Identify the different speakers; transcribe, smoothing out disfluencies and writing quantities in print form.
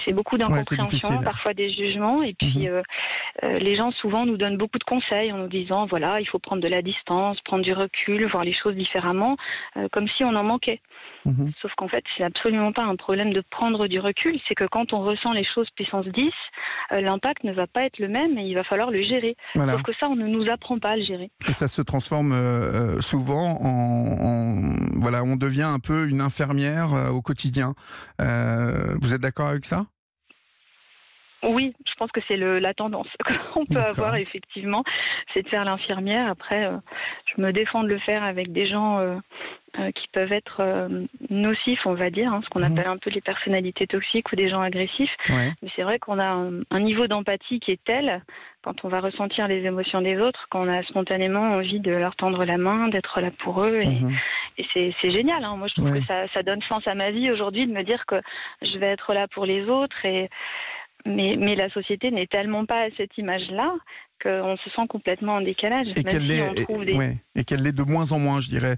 Speaker 1: c'est beaucoup
Speaker 2: Ouais, c'est
Speaker 1: d'incompréhension,
Speaker 2: difficile.
Speaker 1: parfois des jugements. Et puis, les gens souvent nous donnent beaucoup de conseils en nous disant, voilà, il faut prendre de la distance, prendre du recul, voir les choses différemment, comme si on en manquait.
Speaker 2: Mhm.
Speaker 1: Sauf qu'en fait, c'est absolument pas un problème de prendre du recul. C'est que quand on ressent les choses puissance 10, l'impact ne va pas être le même et il va falloir le gérer. Sauf
Speaker 2: Voilà.
Speaker 1: que ça, on ne nous apprend pas à le gérer.
Speaker 2: Et ça se transforme souvent voilà, on devient un peu une infirmière au quotidien. Vous êtes d'accord avec ça?
Speaker 1: Oui, je pense que c'est la tendance qu'on peut
Speaker 2: D'accord.
Speaker 1: avoir effectivement, c'est de faire l'infirmière. Après, je me défends de le faire avec des gens qui peuvent être nocifs, on va dire, ce qu'on
Speaker 2: Mhm.
Speaker 1: appelle un peu les personnalités toxiques ou des gens agressifs.
Speaker 2: Ouais.
Speaker 1: Mais c'est vrai qu'on a un niveau d'empathie qui est tel, quand on va ressentir les émotions des autres, qu'on a spontanément envie de leur tendre la main, d'être là pour eux.
Speaker 2: Mhm.
Speaker 1: Et c'est génial. Moi, je trouve que
Speaker 2: Ouais.
Speaker 1: ça donne sens à ma vie aujourd'hui de me dire que je vais être là pour les autres. Mais la société n'est tellement pas à cette image-là qu'on se sent complètement en décalage,
Speaker 2: Et
Speaker 1: même
Speaker 2: qu'elle
Speaker 1: si
Speaker 2: l'est,
Speaker 1: on trouve des...
Speaker 2: ouais, et qu'elle l'est de moins en moins, je dirais.